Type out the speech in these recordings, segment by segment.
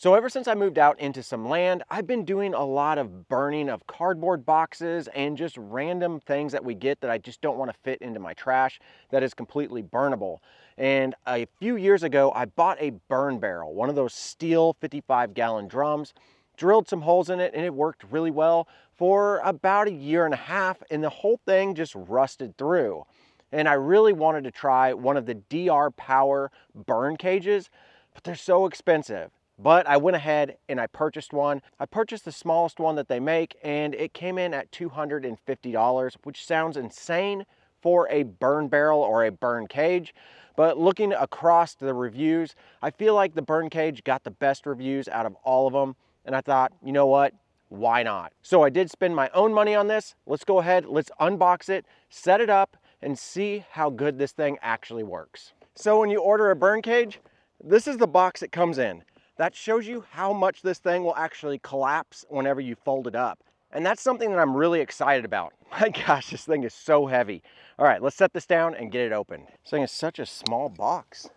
So ever since I moved out into some land, I've been doing a lot of burning of cardboard boxes and just random things that we get that I just don't want to fit into my trash that is completely burnable. And a few years ago, I bought a burn barrel, one of those steel 55-gallon drums, drilled some holes in it, and it worked really well for about a year and a half, and the whole thing just rusted through. And I really wanted to try one of the DR Power burn cages, but they're so expensive. But I went ahead and I purchased one. I purchased the smallest one that they make, and it came in at $250, which sounds insane for a burn barrel or a burn cage. But looking across the reviews, I feel like the burn cage got the best reviews out of all of them. And I thought, you know what? Why not? So I did spend my own money on this. Let's go ahead, let's unbox it, set it up, and see how good this thing actually works. So when you order a burn cage, this is the box it comes in. That shows you how much this thing will actually collapse whenever you fold it up. And that's something that I'm really excited about. My gosh, this thing is so heavy. All right, let's set this down and get it open. This thing is such a small box.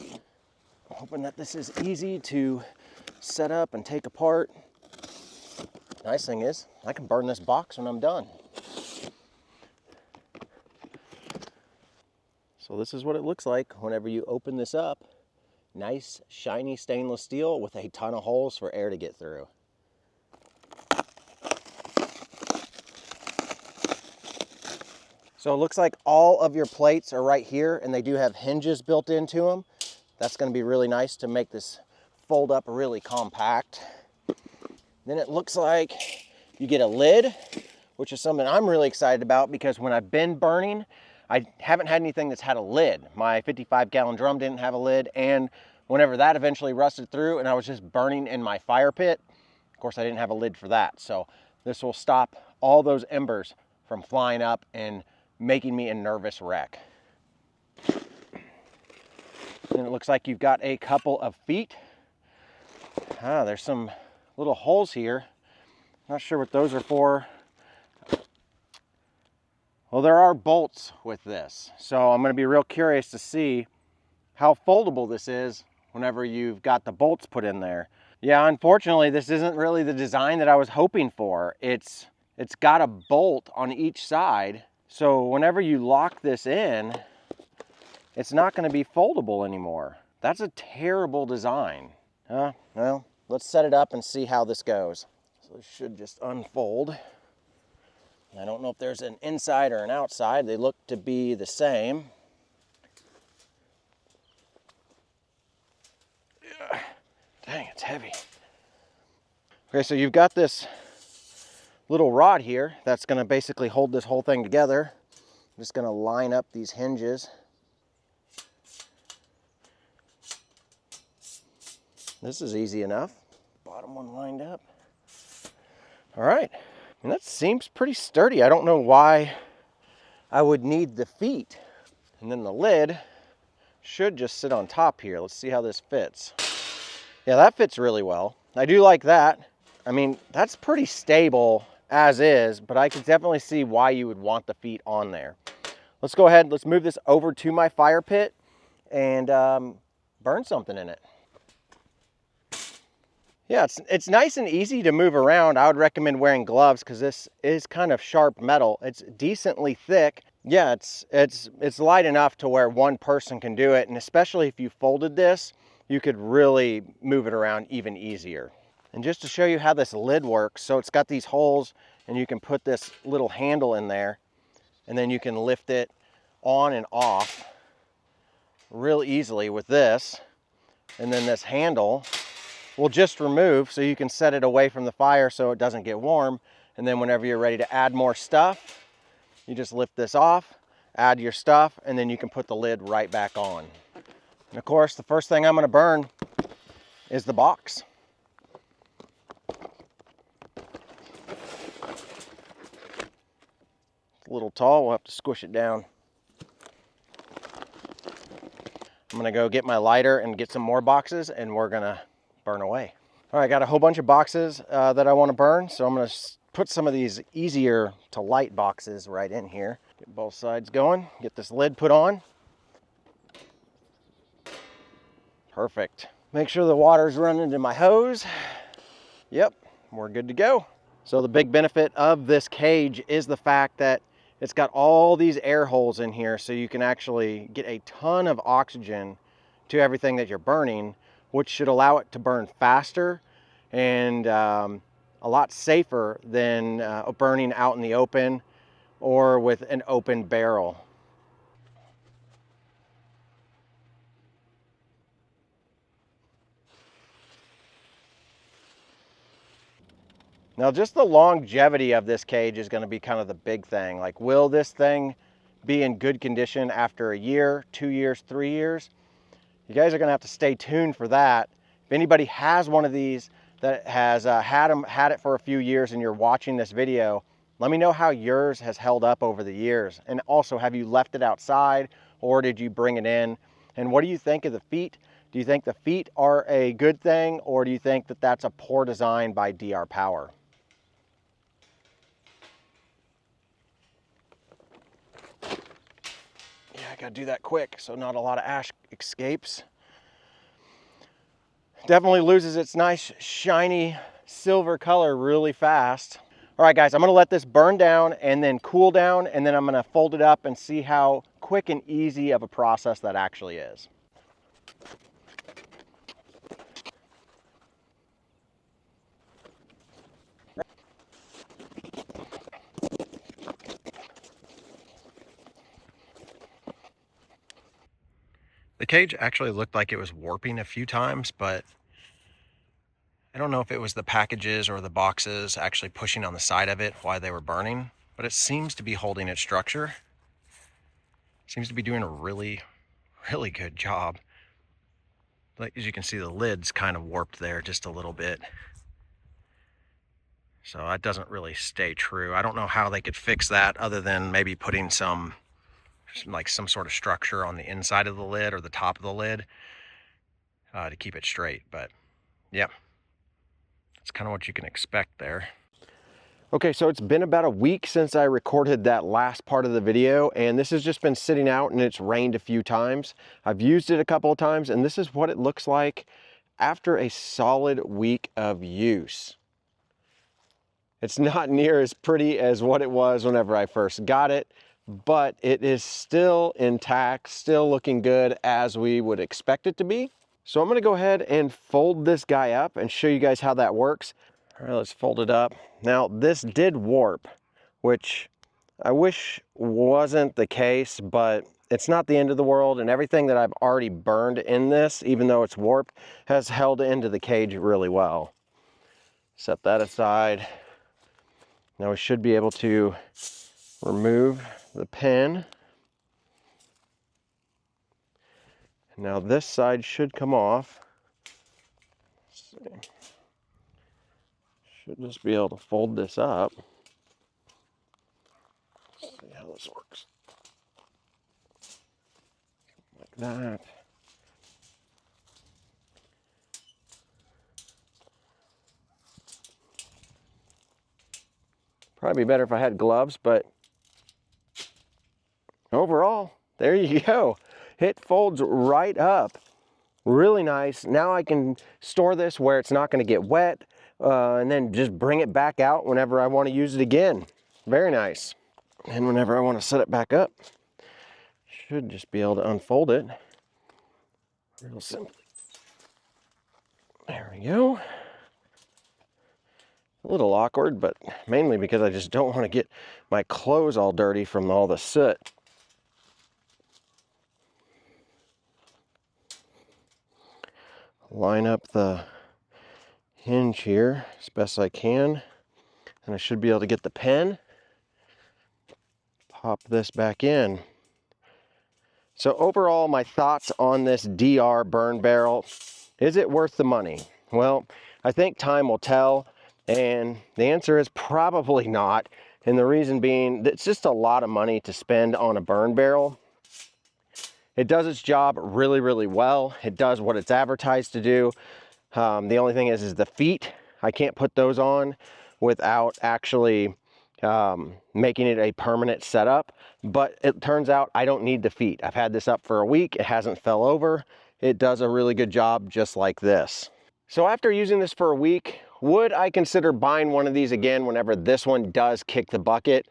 I'm hoping that this is easy to set up and take apart. Nice thing is, I can burn this box when I'm done. So this is what it looks like whenever you open this up. Nice, shiny stainless steel with a ton of holes for air to get through. So it looks like all of your plates are right here, and they do have hinges built into them. That's going to be really nice to make this fold up really compact. Then it looks like you get a lid, which is something I'm really excited about because when I've been burning, I haven't had anything that's had a lid. My 55-gallon drum didn't have a lid, and whenever that eventually rusted through and I was just burning in my fire pit, of course I didn't have a lid for that. So this will stop all those embers from flying up and making me a nervous wreck. And it looks like you've got a couple of feet. There's some little holes here. Not sure what those are for. Well, there are bolts with this, so I'm going to be real curious to see how foldable this is whenever you've got the bolts put in there. Yeah, unfortunately, this isn't really the design that I was hoping for. It's got a bolt on each side, so whenever you lock this in, it's not going to be foldable anymore. That's a terrible design. Well, let's set it up and see how this goes. So this should just unfold. I don't know if there's an inside or an outside. They look to be the same. Dang, it's heavy. Okay, so you've got this little rod here that's going to basically hold this whole thing together. I'm just going to line up these hinges. This is easy enough. Bottom one lined up. All right. And that seems pretty sturdy. I don't know why I would need the feet. And then the lid should just sit on top here. Let's see how this fits. Yeah, that fits really well. I do like that. I mean, that's pretty stable as is, but I could definitely see why you would want the feet on there. Let's go ahead, let's move this over to my fire pit and burn something in it. Yeah, it's nice and easy to move around. I would recommend wearing gloves because this is kind of sharp metal. It's decently thick. Yeah, it's light enough to where one person can do it, and especially if you folded this, you could really move it around even easier. And just to show you how this lid works, so it's got these holes, and you can put this little handle in there, and then you can lift it on and off real easily with this, and then this handle will just remove so you can set it away from the fire so it doesn't get warm. And then whenever you're ready to add more stuff, you just lift this off, add your stuff, and then you can put the lid right back on. And of course, the first thing I'm going to burn is the box. It's a little tall, we'll have to squish it down. I'm going to go get my lighter and get some more boxes, and we're going to burn away. All right, I got a whole bunch of boxes that I want to burn, so I'm going to put some of these easier to light boxes right in here. Get both sides going, get this lid put on. Perfect. Make sure the water's running to my hose. Yep, we're good to go. So the big benefit of this cage is the fact that it's got all these air holes in here, so you can actually get a ton of oxygen to everything that you're burning, which should allow it to burn faster and a lot safer than burning out in the open or with an open barrel. Now, just the longevity of this cage is going to be kind of the big thing. Like, will this thing be in good condition after a year, 2 years, 3 years? You guys are going to have to stay tuned for that. If anybody has one of these that has had it for a few years and you're watching this video, let me know how yours has held up over the years. And also, have you left it outside or did you bring it in? And what do you think of the feet? Do you think the feet are a good thing, or do you think that that's a poor design by DR Power? Yeah, I gotta do that quick so not a lot of ash escapes. Definitely loses its nice shiny silver color really fast. All right, guys, I'm gonna let this burn down and then cool down, and then I'm gonna fold it up and see how quick and easy of a process that actually is. The cage actually looked like it was warping a few times, but I don't know if it was the packages or the boxes actually pushing on the side of it while they were burning, but it seems to be holding its structure. Seems to be doing a really, really good job. Like, as you can see, the lid's kind of warped there just a little bit. So that doesn't really stay true. I don't know how they could fix that other than maybe putting some sort of structure on the inside of the lid or the top of the lid to keep it straight. But yeah, that's kind of what you can expect there. Okay, so it's been about a week since I recorded that last part of the video, and this has just been sitting out and it's rained a few times. I've used it a couple of times, and this is what it looks like after a solid week of use. It's not near as pretty as what it was whenever I first got it, but it is still intact, still looking good as we would expect it to be. So I'm gonna go ahead and fold this guy up and show you guys how that works. All right, let's fold it up. Now, this did warp, which I wish wasn't the case, but it's not the end of the world, and everything that I've already burned in this, even though it's warped, has held into the cage really well. Set that aside. Now we should be able to remove the pin. Now this side should come off. Let's see. Should just be able to fold this up. Let's see how this works. Like that. Probably be better if I had gloves, but overall, there you go. It folds right up. Really nice. Now I can store this where it's not going to get wet, and then just bring it back out whenever I want to use it again. Very nice. And whenever I want to set it back up, should just be able to unfold it real simply. There we go. A little awkward, but mainly because I just don't want to get my clothes all dirty from all the soot. Line up the hinge here as best I can, and I should be able to get the pin. Pop this back in. So overall, my thoughts on this DR burn barrel: is it worth the money? Well, I think time will tell, and the answer is probably not. And the reason being, it's just a lot of money to spend on a burn barrel. It does its job really, really well. It does what it's advertised to do. The only thing is the feet. I can't put those on without actually making it a permanent setup. But it turns out I don't need the feet. I've had this up for a week. It hasn't fell over. it does a really good job just like this. So after using this for a week, would I consider buying one of these again whenever this one does kick the bucket?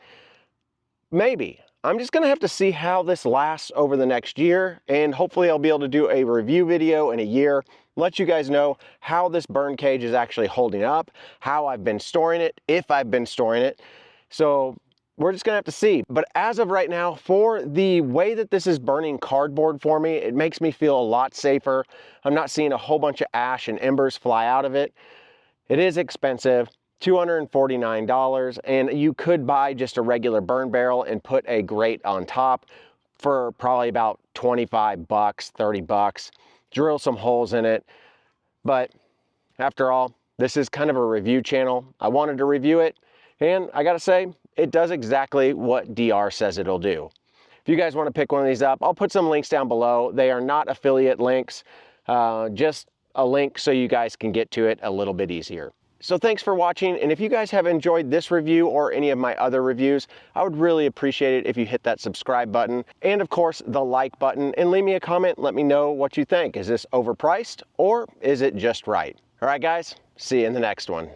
Maybe. I'm just gonna have to see how this lasts over the next year, and hopefully I'll be able to do a review video in a year, let you guys know how this burn cage is actually holding up, how I've been storing it, if I've been storing it. So we're just gonna have to see. But as of right now, for the way that this is burning cardboard for me, it makes me feel a lot safer. I'm not seeing a whole bunch of ash and embers fly out of it. It is expensive. $249, and you could buy just a regular burn barrel and put a grate on top for probably about 25 bucks, 30 bucks, drill some holes in it. But after all, this is kind of a review channel. I wanted to review it, and I gotta say, it does exactly what DR says it'll do. If you guys want to pick one of these up, I'll put some links down below. They are not affiliate links, just a link so you guys can get to it a little bit easier. So thanks for watching, and if you guys have enjoyed this review or any of my other reviews, I would really appreciate it if you hit that subscribe button and of course the like button, and leave me a comment. Let me know what you think. Is this overpriced or is it just right? All right guys, see you in the next one.